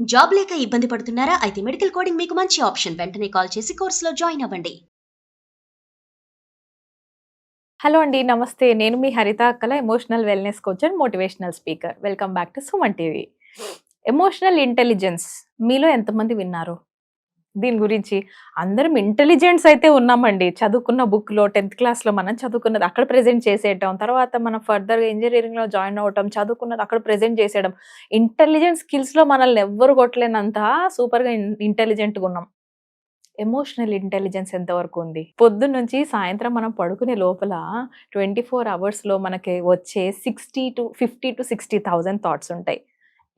Job లేక ఇబ్బంది పడుతున్నారా? అయితే మెడికల్ కోడింగ్ మీకు మంచి ఆప్షన్. వెంటనే కాల్ చేసి కోర్సులో జాయిన్ అవ్వండి. హలో అండి. నమస్తే. నేను మీ హరిత అక్కల emotional wellness coach and motivational speaker. Welcome back to Suman TV. Emotional intelligence మీలో ఎంతమంది విన్నారు? దీని గురించి అందరం ఇంటెలిజెంట్స్ అయితే ఉన్నామండి. చదువుకున్న బుక్‌లో 10థ్ క్లాస్‌లో మనం చదువుకున్నది అక్కడ ప్రెజెంట్ చేసేయటం. తర్వాత మనం ఫర్దర్‌గా ఇంజినీరింగ్‌లో జాయిన్ అవ్వటం, చదువుకున్నది అక్కడ ప్రెజెంట్ చేసేయడం. ఇంటెలిజెన్స్ స్కిల్స్‌లో మనల్ని ఎవ్వరు కొట్టలేనంత సూపర్‌గా ఇంటెలిజెంట్‌గా ఉన్నాం. ఎమోషనల్ ఇంటెలిజెన్స్ ఎంతవరకు ఉంది? పొద్దున్నుంచి సాయంత్రం మనం పడుకునే లోపల 24 అవర్స్‌లో మనకి వచ్చే 50,000-60,000 థాట్స్ ఉంటాయి.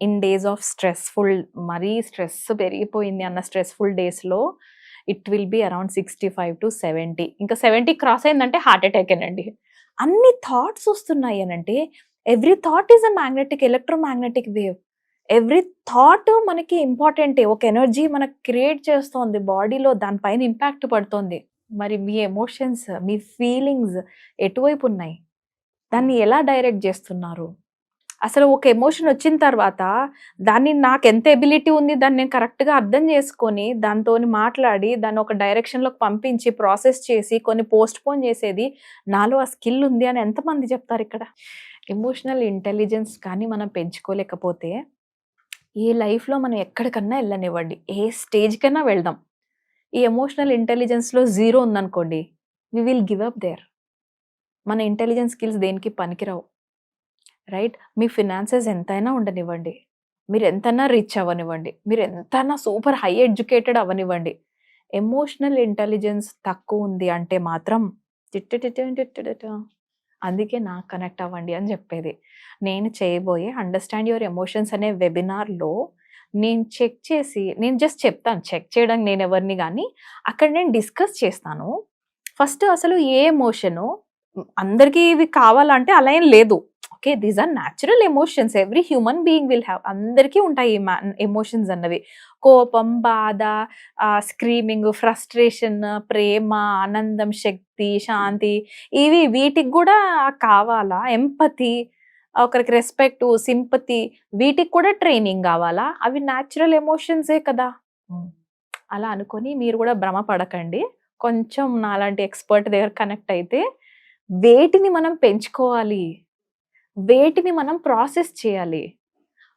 ఇన్ డేస్ ఆఫ్ స్ట్రెస్‌ఫుల్, మరీ స్ట్రెస్ పెరిగిపోయింది అన్న స్ట్రెస్‌ఫుల్ డేస్‌లో ఇట్ విల్ బి అరౌండ్ 65-70. ఇంకా 70 క్రాస్ అయిందంటే హార్ట్ అటాకేనండి. అన్ని థాట్స్ వస్తున్నాయి అనంటే every thought is a electromagnetic wave. Every thought మనకి ఇంపార్టెంటే. ఒక ఎనర్జీ మనకు క్రియేట్ చేస్తోంది బాడీలో, దాని పైన ఇంపాక్ట్ పడుతోంది. మరి మీ ఎమోషన్స్, మీ ఫీలింగ్స్ ఎటువైపు ఉన్నాయి? దాన్ని ఎలా డైరెక్ట్ చేస్తున్నారు? అసలు ఒక ఎమోషన్ వచ్చిన తర్వాత దాన్ని నాకెంత ఎబిలిటీ ఉంది, దాన్ని నేను కరెక్ట్‌గా అర్థం చేసుకొని, దాంతోని మాట్లాడి, దాన్ని ఒక డైరెక్షన్‌లోకి పంపించి, ప్రాసెస్ చేసి, కొన్ని పోస్ట్‌పోన్ చేసేది నాలో ఆ స్కిల్ ఉంది అని ఎంతమంది చెప్తారిక్కడ? ఎమోషనల్ ఇంటెలిజెన్స్ కానీ మనం పెంచుకోలేకపోతే ఈ లైఫ్‌లో మనం ఎక్కడికన్నా ఎళ్ళనివ్వండి. ఏ స్టేజ్‌కైనా వెళ్దాం. ఈ ఎమోషనల్ ఇంటెలిజెన్స్‌లో 0 ఉందనుకోండి, we will give up there. మన ఇంటెలిజెన్స్ స్కిల్స్ దేనికి పనికిరావు. రైట్? మీ ఫినాన్సెస్ ఎంతైనా ఉండనివ్వండి. మీరెంతన్నా రిచ్ అవ్వనివ్వండి. మీరెంతన్నా సూపర్ హై ఎడ్యుకేటెడ్ అవ్వనివ్వండి. ఎమోషనల్ ఇంటెలిజెన్స్ తక్కువుంది అంటే మాత్రం టిటిటిటిటిటిటిట అందుకే నాకు కనెక్ట్ అవ్వండి అని చెప్పేది. నేను చేయబోయే అండర్‌స్టాండ్ యువర్ ఎమోషన్స్ అనే వెబినార్‌లో నేను జస్ట్ చెప్తాను. చెక్ చేయడానికి నేనెవరిని గానీ, అక్కడ నేను డిస్కస్ చేస్తాను. ఫస్ట్ అసలు ఏ ఎమోషను అందరికీ ఇవి కావాలంటే అలా ఏం లేదు. Okay. These are natural emotions. Every human being will have. అందరికీ ఉంటాయి ఈ ఎమోషన్స్ అన్నవి. కోపం, బాధ, స్క్రీమింగ్, ఫ్రస్ట్రేషన్, ప్రేమ, ఆనందం, శక్తి, శాంతి వీటికి గూడా కావాలా? ఎంపతి, ఒకరికి రెస్పెక్టు, సింపతి వీటికి కూడా ట్రైనింగ్ గావాలా? అవి న్యాచురల్ ఎమోషన్సే కదా! హ్మ్. అలా అనుకోని మీరు గూడా భ్రమ పడకండి. కొంచెం నాలాంటి ఎక్స్‌పర్ట్ దగ్గర కనెక్ట్ అయితే, వేటిని మనం పెంచుకోవాలి? వేటిని మనం ప్రాసెస్ చేయాలి?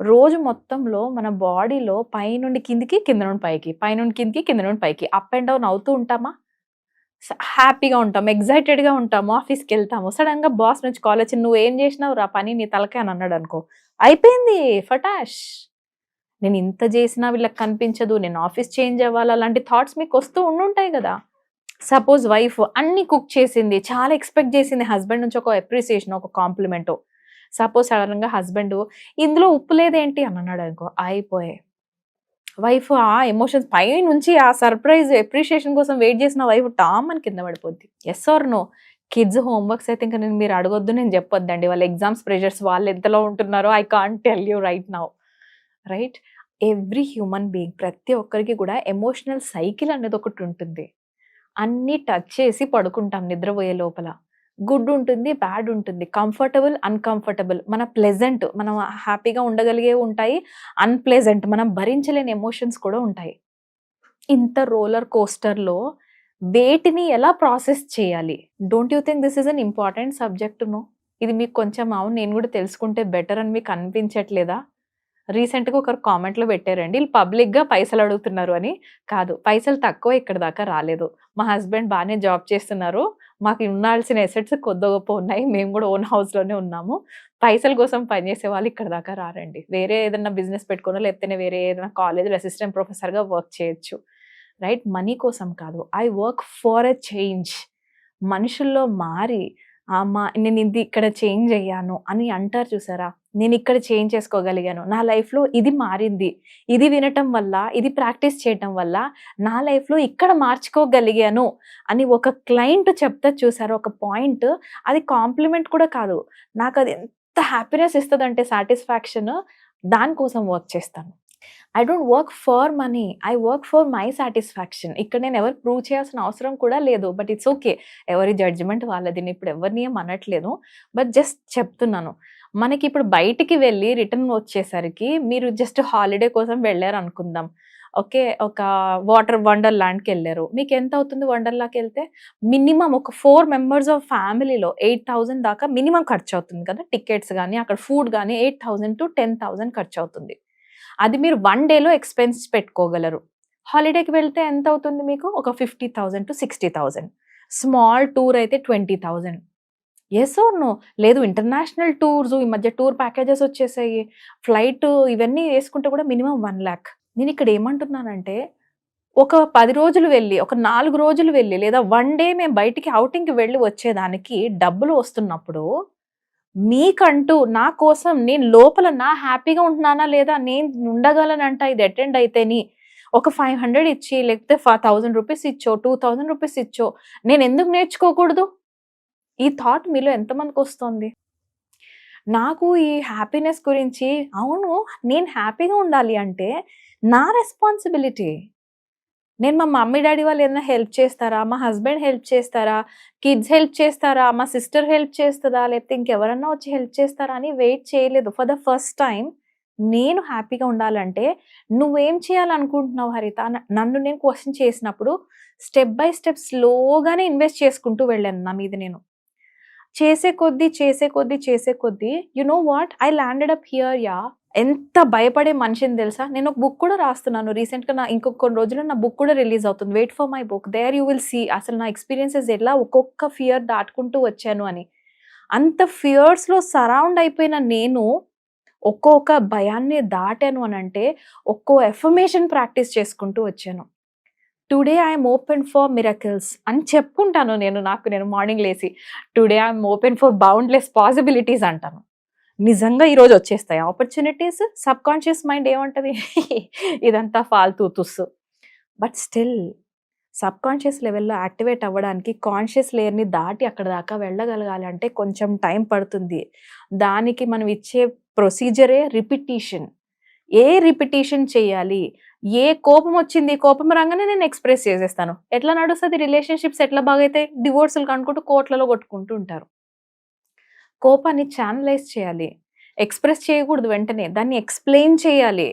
రోజు మొత్తంలో మన బాడీలో పైనుండి కిందకి, కింద నుండి పైకి, పైనుండి కిందకి, కింద నుండి పైకి అప్ అండ్ డౌన్ అవుతూ ఉంటామా? హ్యాపీగా ఉంటాం, ఎక్సైటెడ్‌గా ఉంటాము, ఆఫీస్‌కెళ్తాము. సడెన్‌గా బాస్ నుంచి కాల్ వచ్చి "నువ్వేం జేసినావురా పని నీ తలకాయ" అని అన్నాడనుకో, అయిపోయింది ఫటాష్. నేనింత జేసినా వీళ్ళకి కనిపించదు, నేను ఆఫీస్ చేంజ్ అవ్వాలి అలాంటి థాట్స్ మీకొస్తూ ఉండుంటాయి గదా! సపోజ్ వైఫ్ అన్నీ కుక్ చేసింది, చాలా ఎక్స్‌పెక్ట్ జేసింది హస్బెండ్ నుంచి ఒక అప్రిసియేషన్, ఒక కాంప్లిమెంటో. సపోజ్ సడెన్‌గా హస్బెండు "ఇందులో ఉప్పు లేదేంటి" అని అన్నాడనుకో, అయిపోయాయి. వైఫ్ ఆ ఎమోషన్స్ పైనుంచి ఆ సర్ప్రైజ్ అప్రిషియేషన్ కోసం వెయిట్ చేసిన వైఫ్ టామ్ అని కింద పడిపోద్ది. Yes or no? Kids homeworks అయితే ఇంక మీరు అడగొద్దు, నేను చెప్పొద్దండి. వాళ్ళ ఎగ్జామ్స్ ప్రెషర్స్ వాళ్ళు ఎంతలో ఉంటున్నారో I can't tell you right now. Right? Every human being ప్రతి ఒక్కరికి కూడా ఎమోషనల్ సైకిల్ అనేది ఒకటి ఉంటుంది. అన్నీ టచ్ చేసి పడుకుంటాం నిద్రపోయే లోపల. గుడ్ ఉంటుంది, బ్యాడ్ ఉంటుంది. Comfortable, uncomfortable. మనం హ్యాపీగా ఉండగలిగేవి ఉంటాయి. అన్‌ప్లెజెంట్ మనం భరించలేని ఎమోషన్స్ కూడా ఉంటాయి. ఇంత రోలర్ కోస్టర్‌లో వేటిని ఎలా ప్రాసెస్ చేయాలి? Don't you think this is an important subject to know? ఇది మీకు కొంచెం అవును నేను కూడా తెలుసుకుంటే బెటర్ అని మీకు అనిపించట్లేదా? రీసెంట్‌గా ఒకరు కామెంట్‌లో పెట్టారండి. ఈళ్ళు పబ్లిక్‌గా పైసలడుగుతున్నారు అని. కాదు. పైసలు తక్కువ ఇక్కడి దాకా రాలేదు. మా హస్బెండ్ బానే జాబ్ చేస్తున్నారు. మాకు ఉండాల్సిన అసెట్స్ కొద్దో గొప్పో ఉన్నాయి. మేము గూడా ఓన్ హౌస్‌లోనే ఉన్నాము. పైసల కోసం పనిచేసే వాళ్ళు ఇక్కడి దాకా రారండి. వేరే ఏదన్నా బిజినెస్ పెట్టుకోనో, లేకపోతే వేరే ఏదైనా కాలేజ్‌లో అసిస్టెంట్ ప్రొఫెసర్‌గా వర్క్ చేయొచ్చు. రైట్? మనీ కోసం కాదు. I work for a change. మనుషుల్లో మారి నేనిది ఇక్కడ చేంజ్ అయ్యాను అని అంటారు చూసారా? నేనిక్కడ చేంజ్ చేసుకోగలిగాను. నా లైఫ్‌లో ఇది మారింది. ఇది వినటం వల్ల, ఇది ప్రాక్టీస్ చేయటం వల్ల నా లైఫ్‌లో ఇక్కడ మార్చుకోగలిగాను అని ఒక క్లయింట్ చెప్తది చూసారా ఒక పాయింట్, అది కాంప్లిమెంట్ కూడా కాదు. నాకది ఎంత హ్యాపీనెస్ ఇస్తదంటే సాటిస్ఫాక్షన్, దాని కోసం వర్క్ చేస్తాను. I don't work for money. I work for my satisfaction. ఇక్కడ నేను ఎవరికి ప్రూవ్ చేయాల్సిన అవసరం కూడా లేదు. But it's okay. ఎవరి జడ్జ్‌మెంట్ వాళ్ళది. నేనిప్పుడు ఎవరిని ఏం అనట్లేదు. బట్ జస్ట్ చెప్తున్నాను. మనకి ఇప్పుడు బయటికి వెళ్ళి రిటర్న్ వచ్చేసరికి మీరు జస్ట్ హాలిడే కోసం వెళ్ళారు అనుకుందాం. ఓకే. ఒక వాటర్ వండర్‌లాండ్‌కి ఎళ్లారు. మీకు ఎంత అవుతుంది వండర్‌లాకి ఎళ్తే? మినిమమ్ ఒక 4 మెంబర్స్ ఆఫ్ ఫ్యామిలీలో 8,000 దాకా మినిమమ్ ఖర్చవుతుంది కదా! టికెట్స్ గాని, అక్కడ ఫుడ్ గాని 8,000-10,000 ఖర్చవుతుంది. అది మీరు 1 డేలో ఎక్స్‌పెన్స్ పెట్టుకోగలరు. హాలిడేకి వెళ్తే ఎంత అవుతుంది మీకు? ఒక 50,000-60,000. స్మాల్ టూర్ అయితే 20,000. Yes or no? లేదు ఇంటర్నేషనల్ టూర్స్ ఈ మధ్య టూర్ ప్యాకేజెస్ వచ్చేసాయి. ఫ్లైట్ ఇవన్నీ యేసుకుంటే కూడా మినిమమ్ 1,00,000. నేనిక్కడ ఏమంటున్నానంటే, ఒక 10 రోజులు వెళ్ళి, ఒక 4 రోజులు వెళ్ళి, లేదా 1 డే మేము బయటికి ఔటింగ్‌కి వెళ్ళి వచ్చేదానికి డబ్బులు వస్తున్నప్పుడు, మీకంటూ నా కోసం నేను లోపల హ్యాపీగా ఉంటున్నానా లేదా, నేను ఉండగలనంట ఇది అటెండ్ అయితేని, ఒక 500 ఇచ్చి, లేకపోతే 1000 రూపీస్ ఇచ్చో, 2000 రూపీస్ ఇచ్చో, నేనెందుకు నేర్చుకోకూడదు? ఈ థాట్ మీలో ఎంతమందికొస్తోంది? నాకు ఈ హ్యాపీనెస్ గురించి అవును. నేను హ్యాపీగా ఉండాలి అంటే నా రెస్పాన్సిబిలిటీ. నేను మా మమ్మీ, డ్యాడీ వాళ్ళు ఏదైనా హెల్ప్ చేస్తారా? మా హస్బెండ్ హెల్ప్ చేస్తారా? కిడ్స్ హెల్ప్ చేస్తారా? మా సిస్టర్ హెల్ప్ చేస్తదా? లేకపోతే ఇంకెవరన్నా వచ్చి హెల్ప్ చేస్తారా అని వెయిట్ చేయలేదు. ఫర్ ద ఫస్ట్ టైమ్ నేను హ్యాపీగా ఉండాలంటే నువ్వేం చేయాలనుకుంటున్నావు హరిత? నన్ను నేను క్వెషన్ చేసినప్పుడు స్టెప్ బై స్టెప్ స్లోగానే ఇన్వెస్ట్ చేసుకుంటూ వెళ్ళాను నా మీద నేను. చేసే కొద్దీ you know what? I landed up here yeah! ఎంత భయపడే మనిషిని తెలుసా? నేను ఒక బుక్ కూడా రాస్తున్నాను. రీసెంట్‌గా ఇంకొక కొన్ని రోజుల్లో నా బుక్ కూడా రిలీజ్ అవుతుంది. Wait for my book. There you will see అసలు నా ఎక్స్‌పీరియన్సెస్ ఎలా ఒక్కొక్క ఫియర్ దాటుకుంటూ వచ్చాను అని. అంత ఫియర్స్‌లో సరౌండ్ అయిపోయిన నేను ఒక్కొక్క భయాన్ని దాటాను అనంటే ఒక్కో ఎఫర్మేషన్ ప్రాక్టీస్ చేసుకుంటూ వచ్చాను. Today I'm open for miracles అని చెప్పుకుంటాను నేను మార్నింగ్ లేసి. Today I'm open for boundless possibilities అంటాను. నిజంగా ఈరోజు వచ్చేస్తాయి ఆపర్చునిటీస్. సబ్‌కాన్షియస్ మైండ్ ఏమంటది? ఇదంతా ఫాల్తూ తుస్సు. బట్ స్టిల్ సబ్‌కాన్షియస్ లెవెల్‌లో యాక్టివేట్ అవ్వడానికి కాన్షియస్ లేయర్‌ని దాటి అక్కడి దాకా వెళ్ళగలగాలి అంటే కొంచెం టైం పడుతుంది. దానికి మనం ఇచ్చే ప్రొసీజరే రిపిటీషన్. రిపిటీషన్ చేయాలి? ఏ కోపం వచ్చింది, కోపం రాంగానే నేను ఎక్స్‌ప్రెస్ చేసేస్తాను. ఎట్లా నడుస్తది రిలేషన్‌షిప్స్ ఎట్లా బాగైతాయి? డివోర్స్‌లు కనుక్కుంటూ కోర్ట్‌లలో కొట్టుకుంటూ ఉంటారు. కోపాన్ని ఛానలైజ్ చేయాలి. ఎక్స్‌ప్రెస్ చేయకూడదు వెంటనే. దాన్ని ఎక్స్‌ప్లెయిన్ చేయాలి.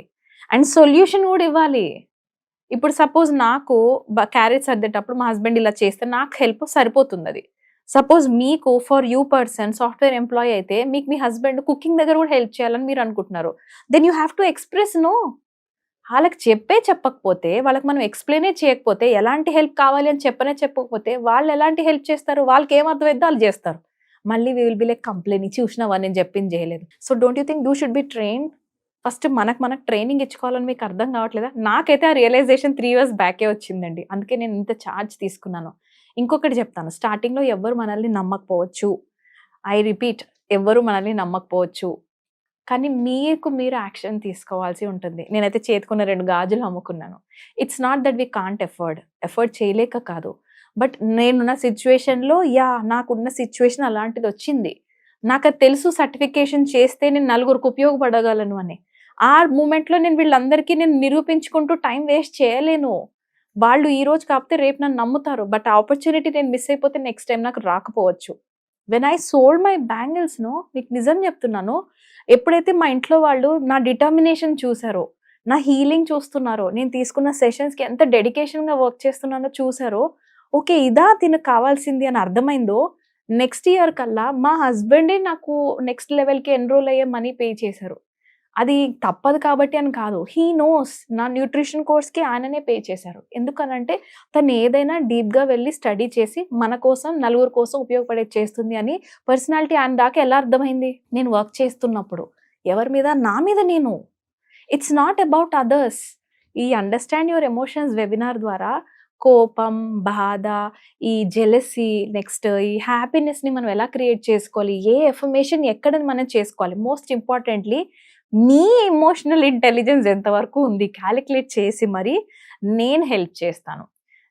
అండ్ సొల్యూషన్ గూడా ఇవ్వాలి. ఇప్పుడు సపోజ్ నాకు క్యారేజ్ సర్దేటప్పుడు మా హస్బెండ్ ఇలా చేస్తే నాకు హెల్ప్ సరిపోతుందది. సపోజ్ మీకు for you person software employee అయితే మీకు మీ హస్బెండ్ కుకింగ్ దగ్గర గూడా హెల్ప్ చేయాలని మీరు అనుకుంటున్నారు. Then you have to express no. ఆళ్ళకి చెప్పకపోతే, వాళ్ళకి మనం ఎక్స్‌ప్లెయినే చేయకపోతే, ఎలాంటి హెల్ప్ కావాలి అని చెప్పకపోతే, వాళ్ళు ఎలాంటి హెల్ప్ చేస్తారు? వాళ్ళకేం అర్థమైద్దో ఆళ్ళు జేస్తారు. మళ్ళీ we will be like complaining చూసినావా నేను చెప్పింది చేయలేదు. So, don't you think you should be trained? First మనకు ట్రైనింగ్ ఇచ్చుకోవాలని మీకు అర్థం కావట్లేదా? నాకైతే ఆ రియలైజేషన్ 3 ఇయర్స్ బ్యాకే వచ్చిందండి. అందుకే నేను ఇంత చార్జ్ తీసుకున్నాను. ఇంకొకటి చెప్తాను. స్టార్టింగ్‌లో ఎవ్వరు మనల్ని నమ్మకపోవచ్చు. ఐ రిపీట్ ఎవ్వరు మనల్ని నమ్మకపోవచ్చు. కానీ మీకు మీరు యాక్షన్ తీసుకోవాల్సి ఉంటుంది. నేనైతే చేతికున్న 2 గాజులు అమ్ముకున్నాను. It's not that we can't afford చేయలేక కాదు. బట్ నేనున్న సిట్యుయేషన్‌లో నాకున్న సిట్యుయేషన్ అలాంటిదొచ్చింది. నాకది తెలుసు సర్టిఫికేషన్ చేస్తే నేను నలుగురికి ఉపయోగపడగలను అని. ఆ మూమెంట్‌లో వీళ్ళందరికీ నిరూపించుకుంటూ టైం వేస్ట్ చేయలేను. వాళ్ళు ఈరోజు కాకపోతే రేపు నన్ను నమ్ముతారు. బట్ ఆ ఆపర్చునిటీ నేను మిస్ అయిపోతే నెక్స్ట్ టైమ్ నాకు రాకపోవచ్చు. వెన్ ఐ సోల్డ్ మై బ్యాంగిల్స్‌ను మీకు నిజం చెప్తున్నాను. ఎప్పుడైతే మా ఇంట్లో వాళ్ళు నా డిటర్మినేషన్ చూసారో, నా హీలింగ్ చూస్తున్నారో, నేను తీసుకున్న సెషన్స్‌కి ఎంత డెడికేషన్‌గా వర్క్ చేస్తున్నానో చూసారో, ఓకే. ఇదా తినకు కావాల్సింది అని అర్థమైందో, నెక్స్ట్ ఇయర్ కల్లా మా హస్బెండే నాకు నెక్స్ట్ లెవెల్‌కి ఎన్‌రోల్ అయ్యే మనీ పే చేశారు. అది తప్పదు కాబట్టి అని కాదు. హీ నోస్ నా న్యూట్రిషన్ కోర్స్‌కి ఆయననే పే చేశారు. ఎందుకనంటే తను ఏదైనా డీప్‌గా వెళ్లి స్టడీ చేసి మన కోసం, నలుగురు కోసం ఉపయోగపడేది చేస్తుంది అని పర్సనాలిటీ ఆయన దాకా ఎలా అర్థమైంది? నేను వర్క్ చేస్తున్నప్పుడు. ఎవరి మీద? నా మీద నేను. It's not about others. ఈ అండర్‌స్టాండ్ యువర్ ఎమోషన్స్ వెబినార్ ద్వారా కోపం, బాధ, ఈ జెలసీ, నెక్స్ట్ ఈ హ్యాపీనెస్‌ని మనం ఎలా క్రియేట్ చేసుకోవాలి? ఏ ఎఫర్మేషన్ ఎక్కడ మనం చేసుకోవాలి? మోస్ట్ ఇంపార్టెంట్‌లీ మీ ఎమోషనల్ ఇంటెలిజెన్స్ ఎంతవరకు ఉంది క్యాలిక్యులేట్ చేసి మరి నేను హెల్ప్ చేస్తాను.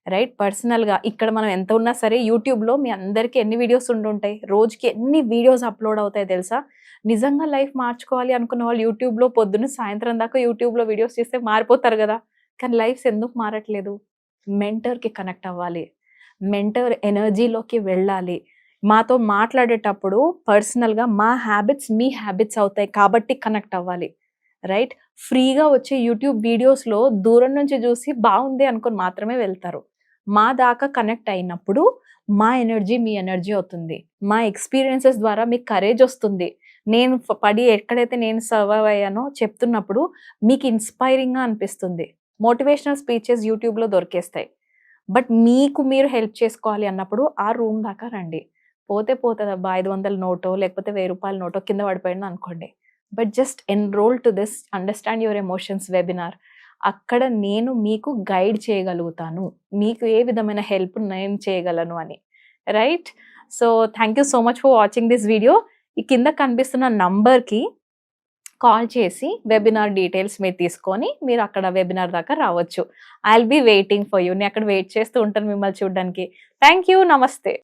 రైట్? పర్సనల్‌గా ఇక్కడ మనం ఎంత ఉన్నా సరే యూట్యూబ్‌లో మీ అందరికీ ఎన్ని వీడియోస్ ఉండుంటాయి? రోజుకి ఎన్ని వీడియోస్ అప్‌లోడ్ అవుతాయి తెలుసా? నిజంగా లైఫ్ మార్చుకోవాలి అనుకున్న వాళ్ళు యూట్యూబ్‌లో పొద్దున్న సాయంత్రం దాకా యూట్యూబ్‌లో వీడియోస్ చేస్తే మారిపోతారు గదా! కానీ లైఫ్స్ ఎందుకు మారట్లేదు? మెంటర్‌కి కనెక్ట్ అవ్వాలి. మెంటర్ ఎనర్జీలోకి వెళ్ళాలి. మాతో మాట్లాడేటప్పుడు పర్సనల్గా మా హ్యాబిట్స్ మీ హ్యాబిట్స్ అవుతాయి కాబట్టి కనెక్ట్ అవ్వాలి, రైట్? ఫ్రీగా వచ్చే యూట్యూబ్ వీడియోస్లో దూరం నుంచి చూసి బాగుంది అనుకొని మాత్రమే వెళ్తారు. మా దాకా కనెక్ట్ అయినప్పుడు మా ఎనర్జీ మీ ఎనర్జీ అవుతుంది. మా ఎక్స్పీరియన్సెస్ ద్వారా మీకు కరేజ్ వస్తుంది. నేను పడి ఎక్కడైతే నేను సర్వైవ్ అయ్యానో చెప్తున్నప్పుడు మీకు ఇన్స్పైరింగ్గా అనిపిస్తుంది. మోటివేషనల్ స్పీచెస్ యూట్యూబ్లో దొరికేస్తాయి. బట్ మీకు మీరు హెల్ప్ చేసుకోవాలి అన్నప్పుడు ఆ రూమ్ దాకా రండి. పోతే పోతుందబ్బా, 500 నోటో లేకపోతే 1000 రూపాయల నోటో కింద పడిపోయింది అనుకోండి. But just enrol to this understand your emotions webinar. అక్కడ నేను మీకు గైడ్ చేయగలుగుతాను, మీకు ఏ విధమైన హెల్ప్ నేను చేయగలను అని, right? So thank you so much for watching this video. ఈ కింద కనిపిస్తున్న నంబర్కి కాల్ చేసి వెబినార్ డీటెయిల్స్ మీరు తీసుకొని మీరు అక్కడ వెబినార్ దాకా రావచ్చు. I will be waiting for you. నేను అక్కడ వెయిట్ చేస్తూ ఉంటాను మిమ్మల్ని చూడడానికి. Thank you. నమస్తే.